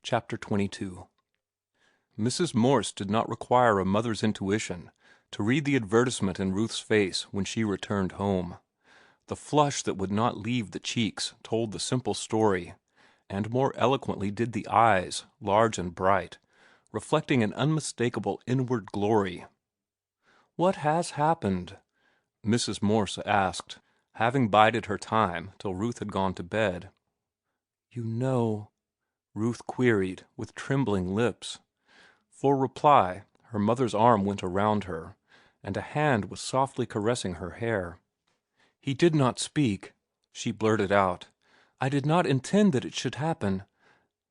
Chapter 22 Mrs. Morse did not require a mother's intuition to read the advertisement in Ruth's face when she returned home. The flush that would not leave the cheeks told the simple story, and more eloquently did the eyes, large and bright, reflecting an unmistakable inward glory. "What has happened?" Mrs. Morse asked, having bided her time till Ruth had gone to bed. "You know?" Ruth queried, with trembling lips. For reply, her mother's arm went around her, and a hand was softly caressing her hair. "He did not speak," she blurted out. "I did not intend that it should happen,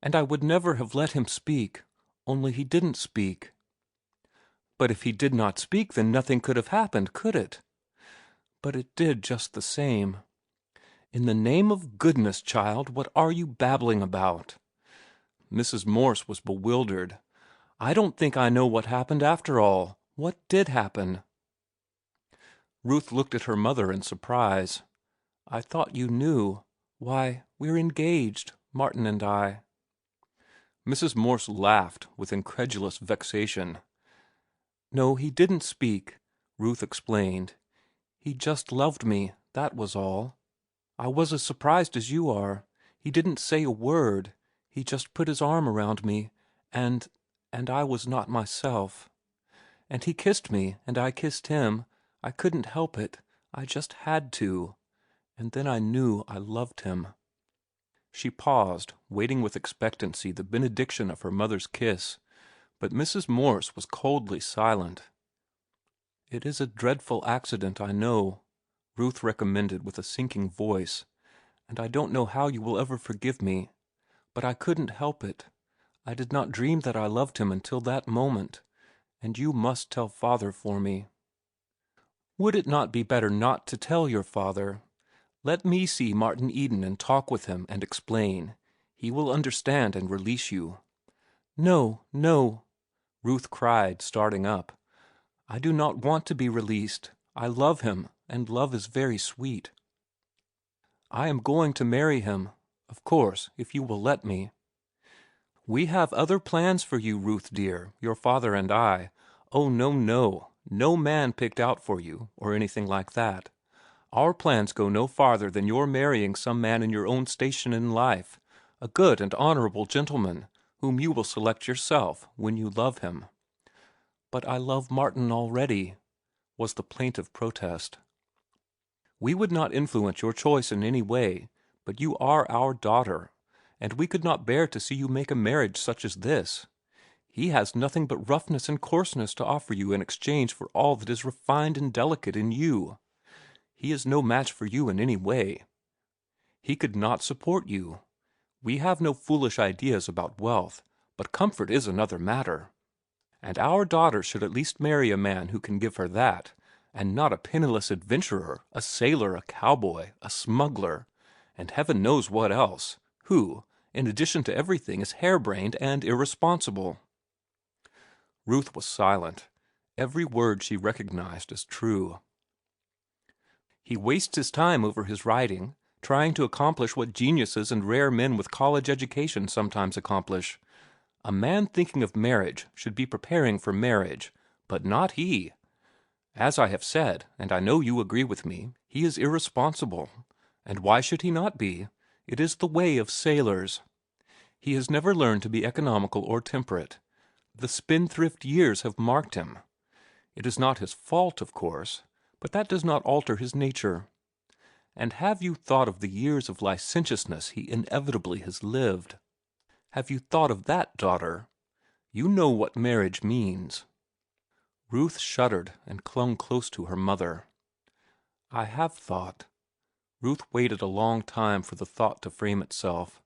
and I would never have let him speak, only he didn't speak." "But if he did not speak, then nothing could have happened, could it?" "But it did just the same." "In the name of goodness, child, what are you babbling about?" Mrs. Morse was bewildered. "I don't think I know what happened after all. What did happen?" Ruth looked at her mother in surprise. "I thought you knew. Why, we're engaged, Martin and I." Mrs. Morse laughed with incredulous vexation. "No, he didn't speak," Ruth explained. "He just loved me, that was all. I was as surprised as you are. He didn't say a word. He just put his arm around me, and I was not myself. And he kissed me, and I kissed him. I couldn't help it. I just had to. And then I knew I loved him." She paused, waiting with expectancy the benediction of her mother's kiss, but Mrs. Morse was coldly silent. "It is a dreadful accident, I know," Ruth recommended with a sinking voice, "and I don't know how you will ever forgive me. But I couldn't help it. I did not dream that I loved him until that moment, and you must tell father for me." "Would it not be better not to tell your father? Let me see Martin Eden and talk with him and explain. He will understand and release you." "No, no," Ruth cried, starting up. "I do not want to be released. I love him, and love is very sweet. I am going to marry him, of course, if you will let me. We have other plans for you, Ruth dear, your father and I. Oh, no, no. No man picked out for you, or anything like that. Our plans go no farther than your marrying some man in your own station in life, a good and honorable gentleman, whom you will select yourself when you love him." "But I love Martin already," was the plaintive protest. "We would not influence your choice in any way, but you are our daughter, and we could not bear to see you make a marriage such as this. He has nothing but roughness and coarseness to offer you in exchange for all that is refined and delicate in you. He is no match for you in any way. He could not support you. We have no foolish ideas about wealth, but comfort is another matter. And our daughter should at least marry a man who can give her that, and not a penniless adventurer, a sailor, a cowboy, a smuggler, and heaven knows what else, who, in addition to everything, is harebrained and irresponsible." Ruth was silent. Every word she recognized as true. "He wastes his time over his writing, trying to accomplish what geniuses and rare men with college education sometimes accomplish. A man thinking of marriage should be preparing for marriage, but not he. As I have said, and I know you agree with me, he is irresponsible. And why should he not be? It is the way of sailors. He has never learned to be economical or temperate. The spendthrift years have marked him. It is not his fault, of course, but that does not alter his nature. And have you thought of the years of licentiousness he inevitably has lived? Have you thought of that, daughter? You know what marriage means." Ruth shuddered and clung close to her mother. "I have thought." Ruth waited a long time for the thought to frame itself.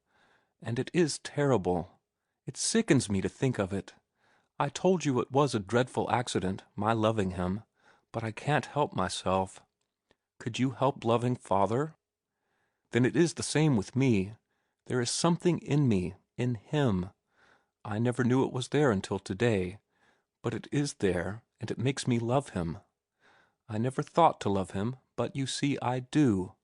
"And it is terrible. It sickens me to think of it. I told you it was a dreadful accident, my loving him, but I can't help myself. Could you help loving father? Then it is the same with me. There is something in me, in him. I never knew it was there until today, but it is there, and it makes me love him. I never thought to love him, but you see I do,"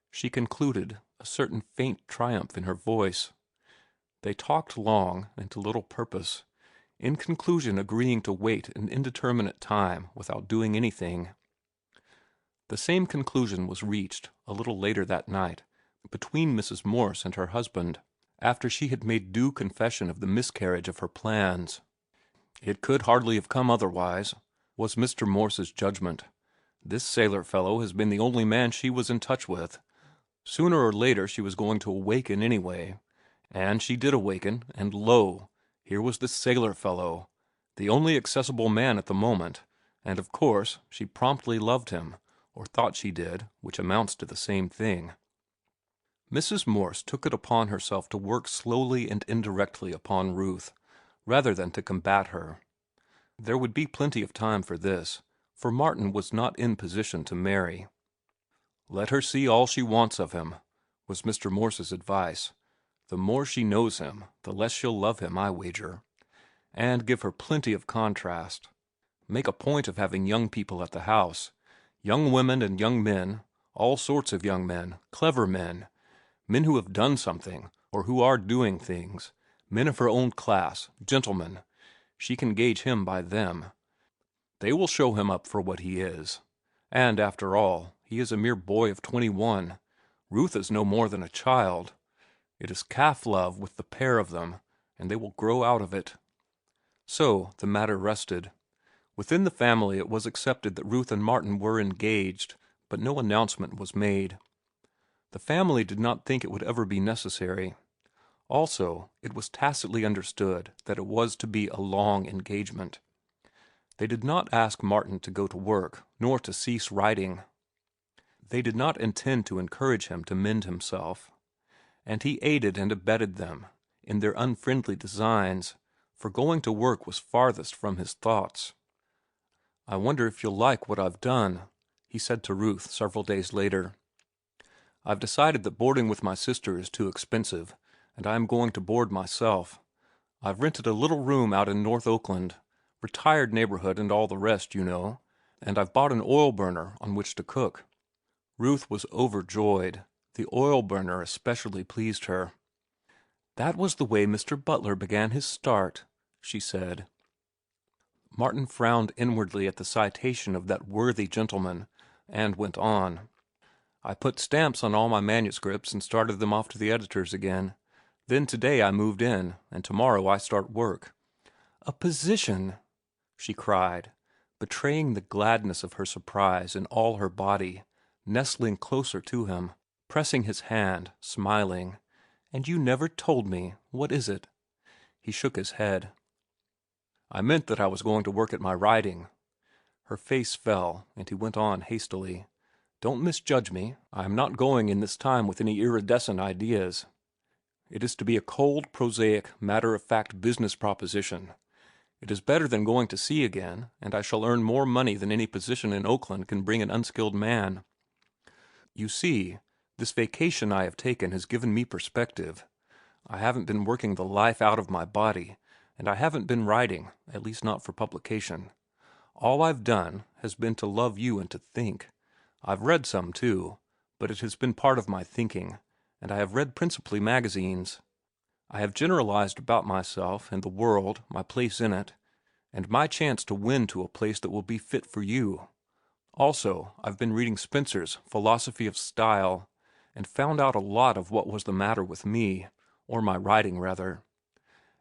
she concluded, a certain faint triumph in her voice. They talked long and to little purpose, in conclusion agreeing to wait an indeterminate time without doing anything. The same conclusion was reached, a little later that night, between Mrs. Morse and her husband, after she had made due confession of the miscarriage of her plans. It could hardly have come otherwise, was Mr. Morse's judgment. This sailor fellow has been the only man she was in touch with. Sooner or later she was going to awaken anyway. And she did awaken, and lo, here was this sailor fellow, the only accessible man at the moment, and of course she promptly loved him, or thought she did, which amounts to the same thing. Mrs. Morse took it upon herself to work slowly and indirectly upon Ruth, rather than to combat her. There would be plenty of time for this, for Martin was not in position to marry. Let her see all she wants of him, was Mr. Morse's advice. The more she knows him, the less she'll love him, I wager. And give her plenty of contrast. Make a point of having young people at the house, young women and young men, all sorts of young men, clever men, men who have done something, or who are doing things, men of her own class, gentlemen. She can gauge him by them. They will show him up for what he is. And after all, he is a mere boy of 21. Ruth is no more than a child. It is calf love with the pair of them, and they will grow out of it. So the matter rested. Within the family it was accepted that Ruth and Martin were engaged, but no announcement was made. The family did not think it would ever be necessary. Also, it was tacitly understood that it was to be a long engagement. They did not ask Martin to go to work, nor to cease writing. They did not intend to encourage him to mend himself. And he aided and abetted them in their unfriendly designs, for going to work was farthest from his thoughts. "I wonder if you'll like what I've done," he said to Ruth several days later. "I've decided that boarding with my sister is too expensive, and I am going to board myself. I've rented a little room out in North Oakland, retired neighborhood and all the rest, you know, and I've bought an oil burner on which to cook." Ruth was overjoyed. The oil burner especially pleased her. "That was the way Mr. Butler began his start," she said. Martin frowned inwardly at the citation of that worthy gentleman, and went on. "I put stamps on all my manuscripts and started them off to the editors again. Then today I moved in, and tomorrow I start work." "A position!" she cried, betraying the gladness of her surprise in all her body, nestling closer to him, pressing his hand, smiling. "And you never told me. What is it?" He shook his head. "I meant that I was going to work at my writing." Her face fell, and he went on hastily. "Don't misjudge me. I am not going in this time with any iridescent ideas. It is to be a cold, prosaic, matter-of-fact business proposition. It is better than going to sea again, and I shall earn more money than any position in Oakland can bring an unskilled man. You see, this vacation I have taken has given me perspective. I haven't been working the life out of my body, and I haven't been writing, at least not for publication. All I've done has been to love you and to think. I've read some, too, but it has been part of my thinking, and I have read principally magazines. I have generalized about myself and the world, my place in it, and my chance to win to a place that will be fit for you. Also, I've been reading Spencer's Philosophy of Style, and found out a lot of what was the matter with me, or my writing, rather.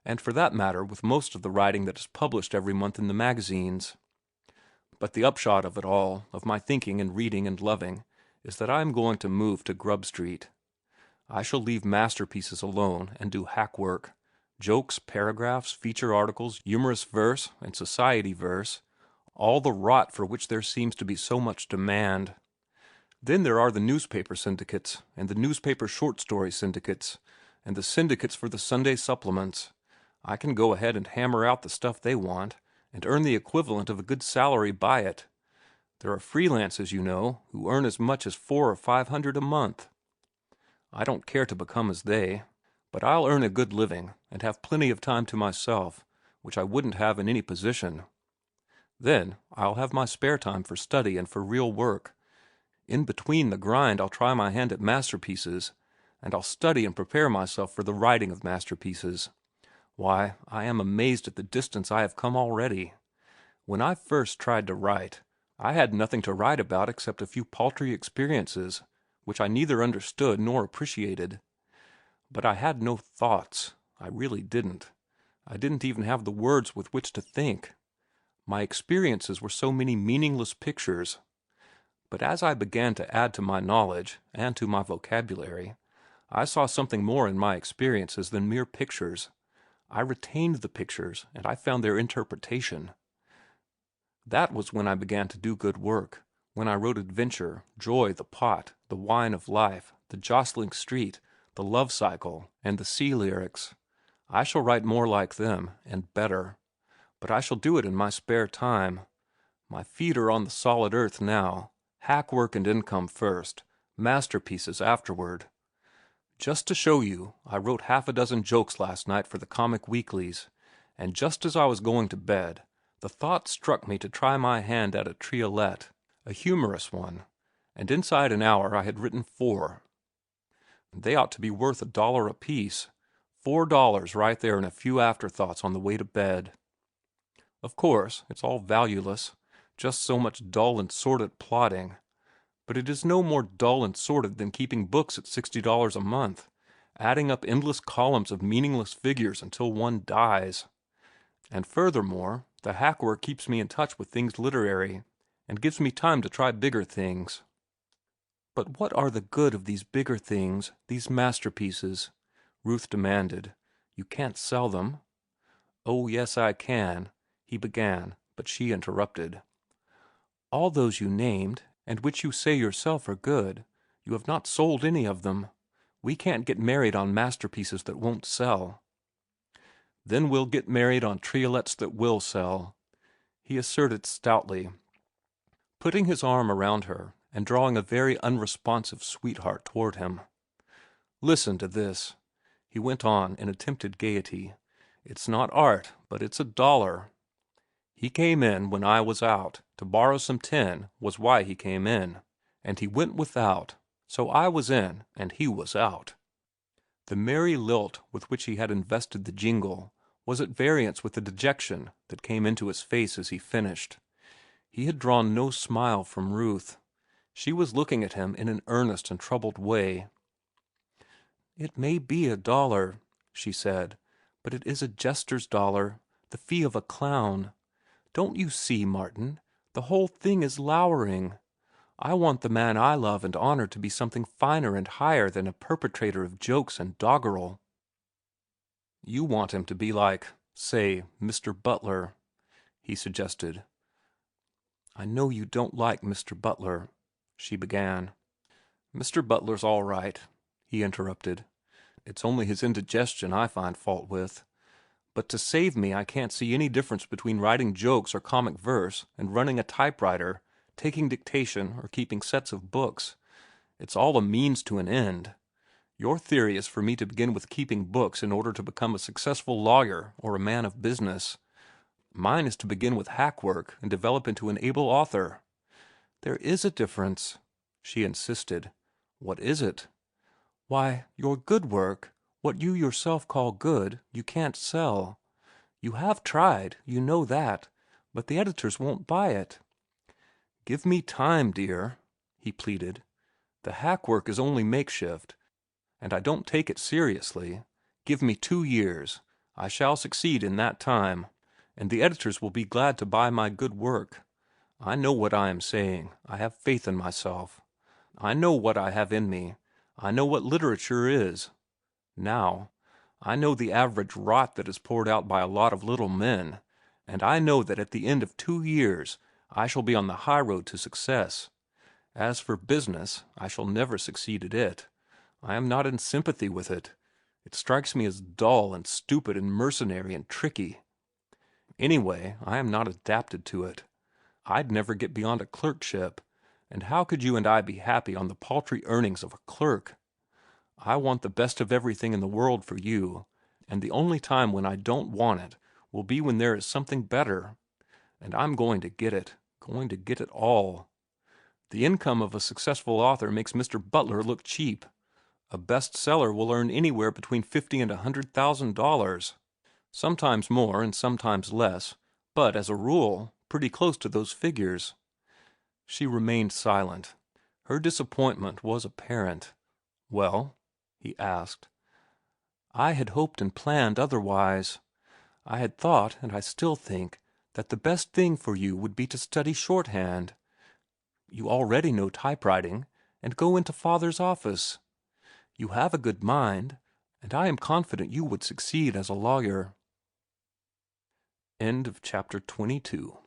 And for that matter, with most of the writing that is published every month in the magazines. But the upshot of it all, of my thinking and reading and loving, is that I am going to move to Grub Street. I shall leave masterpieces alone and do hack work, jokes, paragraphs, feature articles, humorous verse, and society verse, all the rot for which there seems to be so much demand. Then there are the newspaper syndicates, and the newspaper short story syndicates, and the syndicates for the Sunday supplements. I can go ahead and hammer out the stuff they want, and earn the equivalent of a good salary by it. There are freelances, you know, who earn as much as $400 or $500 a month. I don't care to become as they, but I'll earn a good living and have plenty of time to myself, which I wouldn't have in any position. Then I'll have my spare time for study and for real work. In between the grind I'll try my hand at masterpieces, and I'll study and prepare myself for the writing of masterpieces. Why, I am amazed at the distance I have come already. When I first tried to write, I had nothing to write about except a few paltry experiences, which I neither understood nor appreciated. But I had no thoughts. I really didn't. I didn't even have the words with which to think. My experiences were so many meaningless pictures. But as I began to add to my knowledge and to my vocabulary, I saw something more in my experiences than mere pictures. I retained the pictures, and I found their interpretation. That was when I began to do good work, when I wrote adventure, joy, the pot, the wine of life, the jostling street, the love cycle, and the sea lyrics. I shall write more like them, and better. But I shall do it in my spare time. My feet are on the solid earth now. Hack work and income first, masterpieces afterward. Just to show you, I wrote half a dozen jokes last night for the comic weeklies, and just as I was going to bed, the thought struck me to try my hand at a triolet, a humorous one, and inside an hour I had written 4. They ought to be worth $1 apiece. $4 right there and a few afterthoughts on the way to bed. Of course, it's all valueless, just so much dull and sordid plodding. But it is no more dull and sordid than keeping books at $60 a month, adding up endless columns of meaningless figures until one dies. And furthermore, the hack work keeps me in touch with things literary, and gives me time to try bigger things. But what are the good of these bigger things, these masterpieces? Ruth demanded. You can't sell them. Oh, yes, I can, he began, but she interrupted. All those you named, and which you say yourself are good, you have not sold any of them. We can't get married on masterpieces that won't sell. Then we'll get married on triolets that will sell, he asserted stoutly, putting his arm around her and drawing a very unresponsive sweetheart toward him. Listen to this, he went on in attempted gaiety. It's not art, but it's $1. He came in when I was out. To borrow some tin was why he came in. And he went without. So I was in, and he was out. The merry lilt with which he had invested the jingle was at variance with the dejection that came into his face as he finished. He had drawn no smile from Ruth. She was looking at him in an earnest and troubled way. It may be $1, she said, but it is a jester's dollar, the fee of a clown. Don't you see, Martin? The whole thing is lowering. I want the man I love and honor to be something finer and higher than a perpetrator of jokes and doggerel. You want him to be like, say, Mr. Butler, he suggested. I know you don't like Mr. Butler, she began. Mr. Butler's all right, he interrupted. It's only his indigestion I find fault with. But to save me, I can't see any difference between writing jokes or comic verse and running a typewriter, taking dictation, or keeping sets of books. It's all a means to an end. Your theory is for me to begin with keeping books in order to become a successful lawyer or a man of business. Mine is to begin with hack work and develop into an able author. There is a difference, she insisted. What is it? Why, your good work, what you yourself call good, you can't sell. You have tried, you know that, but the editors won't buy it. Give me time, dear, he pleaded. The hack work is only makeshift, and I don't take it seriously. Give me 2 years. I shall succeed in that time, and the editors will be glad to buy my good work. I know what I am saying. I have faith in myself. I know what I have in me. I know what literature is. Now, I know the average rot that is poured out by a lot of little men, and I know that at the end of 2 years I shall be on the high road to success. As for business, I shall never succeed at it. I am not in sympathy with it. It strikes me as dull and stupid and mercenary and tricky. Anyway, I am not adapted to it. I'd never get beyond a clerkship, and how could you and I be happy on the paltry earnings of a clerk? I want the best of everything in the world for you, and the only time when I don't want it will be when there is something better. And I'm going to get it all. The income of a successful author makes Mr. Butler look cheap. A bestseller will earn anywhere between $50,000 and $100,000. Sometimes more and sometimes less, but as a rule, pretty close to those figures." She remained silent. Her disappointment was apparent. "Well?" he asked. "I had hoped and planned otherwise. I had thought, and I still think, that the best thing for you would be to study shorthand. You already know typewriting, and go into father's office. You have a good mind, and I am confident you would succeed as a lawyer." End of chapter 22.